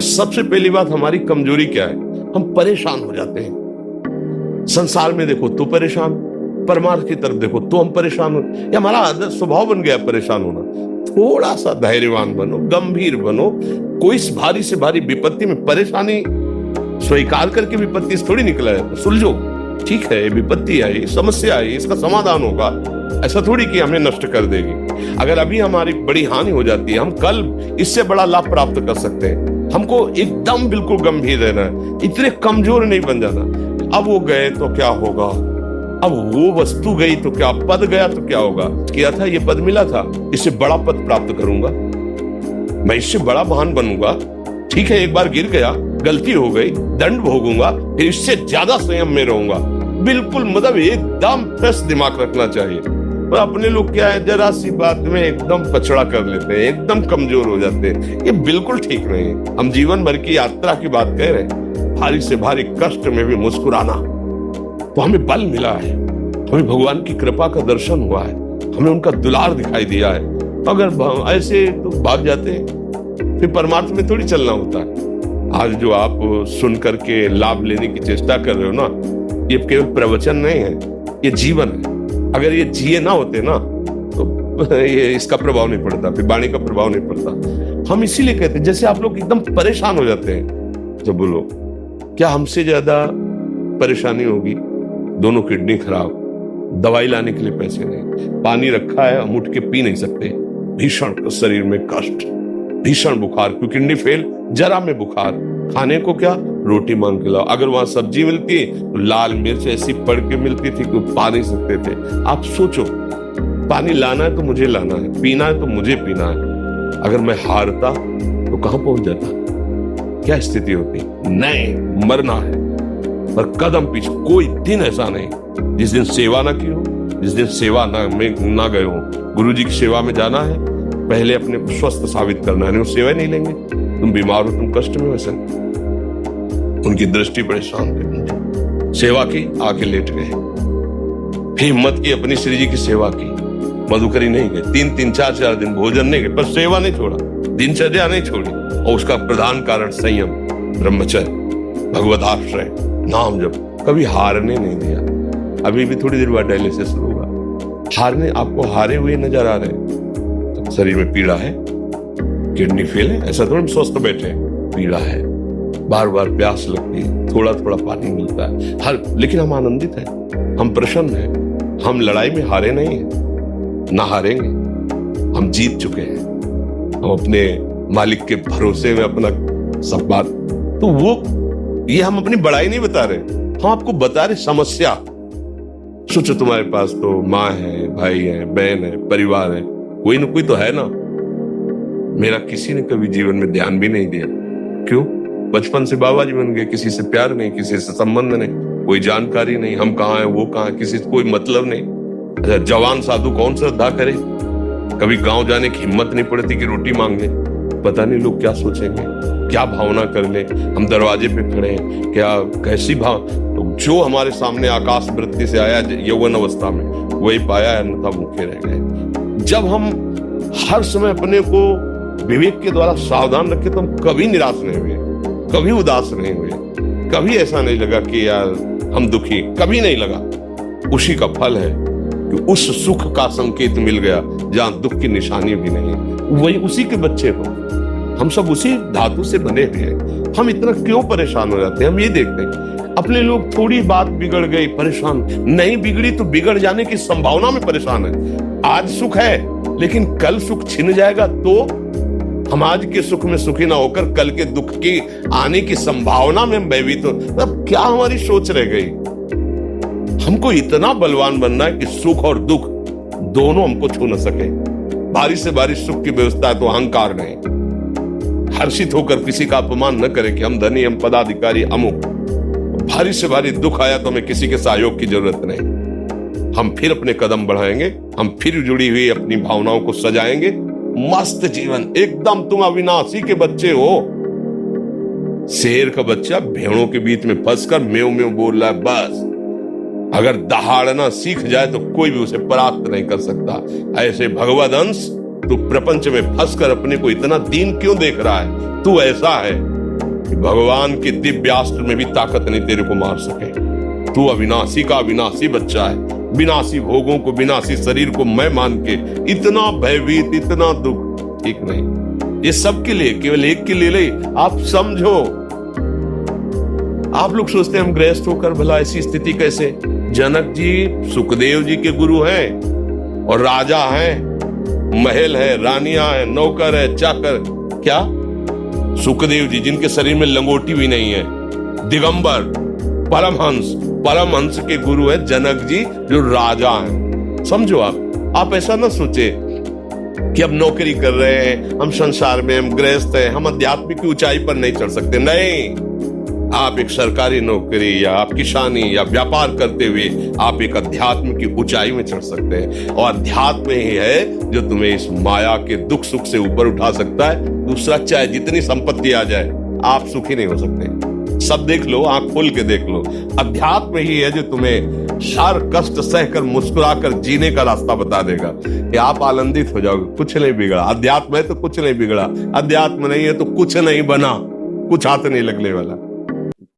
सबसे पहली बात, हमारी कमजोरी क्या है? हम परेशान हो जाते हैं। संसार में देखो तो परेशान, परमार्थ की तरफ देखो तो हम परेशान हो, ये हमारा आदत स्वभाव बन गया परेशान होना। थोड़ा सा धैर्यवान बनो, गंभीर बनो। कोई इस भारी से भारी विपत्ति में परेशानी स्वीकार करके विपत्ति से थोड़ी निकला है। सुलझो, ठीक है, विपत्ति आई, समस्या आई, इसका समाधान होगा। ऐसा थोड़ी कि हमें नष्ट कर देगी। अगर अभी हमारी बड़ी हानि हो जाती है, हम कल इससे बड़ा लाभ प्राप्त कर सकते हैं। हमको एकदम बिल्कुल गंभीर रहना है, इतने कमजोर नहीं बन जाना। अब वो गए तो क्या होगा, अब वो वस्तु गई तो क्या, पद गया तो क्या होगा। किया था, ये पद मिला था, इससे बड़ा पद प्राप्त करूंगा, मैं इससे बड़ा महान बनूंगा। ठीक है, एक बार गिर गया, गलती हो गई, दंड भोगूंगा, फिर इससे ज्यादा संयम में रहूंगा। बिल्कुल मतलब एकदम फ्रेश दिमाग रखना चाहिए। और अपने लोग क्या है, जरा सी बात में एकदम पछड़ा कर लेते हैं, एकदम कमजोर हो जाते हैं। ये बिल्कुल ठीक नहीं है। हम जीवन भर की यात्रा की बात कह रहे हैं, भारी से भारी कष्ट में भी मुस्कुराना, तो हमें बल मिला है, हमें भगवान की कृपा का दर्शन हुआ है, हमें उनका दुलार दिखाई दिया है। अगर ऐसे तो भाग जाते हैं, फिर परमार्थ में थोड़ी चलना होता है। आज जो आप सुन करके लाभ लेने की चेष्टा कर रहे हो ना, ये केवल प्रवचन नहीं है, ये जीवन है। अगर ये जिए ना होते ना तो ये इसका प्रभाव नहीं पड़ता, फिर वाणी का प्रभाव नहीं पड़ता। हम इसीलिए कहते हैं, जैसे आप लोग एकदम परेशान हो जाते हैं जब बोलो, क्या हमसे ज्यादा परेशानी होगी? दोनों किडनी खराब, दवाई लाने के लिए पैसे नहीं, पानी रखा है हम उठ के पी नहीं सकते, भीषण शरीर में कष्ट, भीषण बुखार, क्योंकि किडनी फेल, जरा में बुखार, खाने को क्या, रोटी मांग के लाओ। अगर वहां सब्जी मिलती तो लाल मिर्च ऐसी पड़ के मिलती थी कि पा नहीं सकते थे। आप सोचो, पानी लाना है तो मुझे लाना है, पीना है तो मुझे पीना है। अगर मैं हारता तो कहां पहुंच जाता, क्या स्थिति होती? नहीं, मरना है, पर कदम पीछे। कोई दिन ऐसा नहीं जिस दिन सेवा ना की हो, जिस दिन सेवा ना गए हो। गुरु जी की सेवा में जाना है, पहले अपने को स्वस्थ साबित करना है, नहीं सेवा नहीं लेंगे। तुम बीमार हो, तुम कष्ट में, वैसे उनकी दृष्टि बड़े शांत है। सेवा की, आके लेट गए, फिर हिम्मत की, अपनी श्री जी की सेवा की। मधुकरी नहीं गए, 3-3, 4-4 दिन भोजन नहीं गए, पर सेवा नहीं छोड़ा, दिनचर्या नहीं छोड़ी। और उसका प्रधान कारण संयम, ब्रह्मचर्य, भगवत आश्रय, नाम जप, कभी हारने नहीं दिया। अभी भी थोड़ी देर बाद डायलिसिस होगा, हारने, आपको हारे हुए नजर आ रहे हैं तो शरीर में पीड़ा है, किडनी फेल है, ऐसा थोड़ा स्वस्थ बैठे, पीड़ा है, बार बार प्यास लगती है, थोड़ा थोड़ा पानी मिलता है, हर, लेकिन हम आनंदित हैं, हम प्रसन्न हैं, हम लड़ाई में हारे नहीं हैं, ना हारेंगे, हम जीत चुके हैं, हम अपने मालिक के भरोसे में अपना सब बात। तो वो, ये हम अपनी बड़ाई नहीं बता रहे, हम आपको बता रहे समस्या। सोचो, तुम्हारे पास तो माँ है, भाई है, बहन है, परिवार है, कोई ना कोई तो है ना। मेरा किसी ने कभी जीवन में ध्यान भी नहीं दिया, क्यों? बचपन से बाबा जी बन गए, किसी से प्यार नहीं, किसी से संबंध नहीं, कोई जानकारी नहीं, हम कहाँ हैं, वो कहाँ है, किसी से कोई मतलब नहीं। अच्छा, जवान साधु कौन श्रद्धा करे? कभी गांव जाने की हिम्मत नहीं पड़ती कि रोटी मांगे। पता नहीं लोग क्या सोचेंगे, क्या भावना कर ले। हम दरवाजे पे खड़े हैं, क्या कैसी भाव, तो जो हमारे सामने आकाश वृत्ति से आया यौवन अवस्था में, वही पाया, अन्यथा भूखे रह गए। जब हम हर समय अपने को विवेक के द्वारा सावधान रखे तो हम कभी निराश नहीं हुए, कभी उदास नहीं हुए, कभी ऐसा नहीं लगा कि यार हम दुखी, कभी नहीं लगा। उसी का फल है कि उस सुख का संकेत मिल गया जहां दुख की निशानी भी नहीं, वही उसी के बच्चे हो। हम सब उसी धातु से बने हुए हैं। हम इतना क्यों परेशान हो जाते हैं? हम ये देखते हैं, अपने लोग थोड़ी बात बिगड़ गई परेशान, नहीं बिगड़ी तो बिगड़ जाने की संभावना में परेशान है। आज सुख है, लेकिन कल सुख छिन जाएगा तो हम आज के सुख में सुखी ना होकर कल के दुख की आने की संभावना में भयभीत हो। तब क्या हमारी सोच रह गई? हमको इतना बलवान बनना है कि सुख और दुख दोनों हमको छू न सके। भारी से भारी सुख की व्यवस्था है तो अहंकार नहीं, हर्षित होकर किसी का अपमान न करे कि हम धनी, हम पदाधिकारी, अमुक। भारी से भारी दुख आया तो हमें किसी के सहयोग की जरूरत नहीं, हम फिर अपने कदम बढ़ाएंगे, हम फिर जुड़ी हुई अपनी भावनाओं को सजाएंगे। मस्त जीवन, एकदम तुम अविनाशी के बच्चे हो। शेर का बच्चा भेड़ों के बीच में फंसकर म्यों म्यों बोल रहा है, बस अगर दहाड़ना सीख जाए तो कोई भी उसे परास्त नहीं कर सकता। ऐसे भगवद अंश, तू प्रपंच में फंसकर अपने को इतना दीन क्यों देख रहा है? तू ऐसा है, कि भगवान के दिव्यास्त्र में भी ताकत नहीं तेरे को मार सके। तू अविनाशी का अविनाशी बच्चा है। विनाशी भोगों को, विनाशी शरीर को मैं मान के इतना भयभीत, इतना दुख, ठीक नहीं। ये सबके लिए, केवल एक के लिए आप समझो। आप लोग सोचते हैं हम गृहस्थ होकर भला ऐसी स्थिति कैसे? जनक जी सुखदेव जी के गुरु हैं और राजा हैं, महल है, रानियां हैं, नौकर है, चाकर। क्या सुखदेव जी जिनके शरीर में लंगोटी भी नहीं है, दिगंबर, परमहंस के गुरु है जनक जी जो राजा हैं। समझो आप ऐसा ना सोचे कि अब नौकरी कर रहे हैं, हम संसार में, हम गृहस्थ हैं, हम अध्यात्म की ऊंचाई पर नहीं चढ़ सकते। नहीं, आप एक सरकारी नौकरी या आप किसानी या व्यापार करते हुए आप एक अध्यात्म की ऊंचाई में चढ़ सकते हैं। और अध्यात्म ही है जो तुम्हें इस माया के दुख सुख से ऊपर उठा सकता है। दूसरा, चाहे जितनी संपत्ति आ जाए, आप सुखी नहीं हो सकते। सब देख लो, आंख खोल के देख लो, अध्यात्म ही है जो तुम्हें हर कष्ट सहकर मुस्कुराकर जीने का रास्ता बता देगा कि आप आनंदित हो जाओगे। कुछ नहीं बिगड़ा, अध्यात्म है तो कुछ नहीं बिगड़ा, अध्यात्म नहीं है तो कुछ नहीं बना, कुछ हाथ नहीं लगने वाला।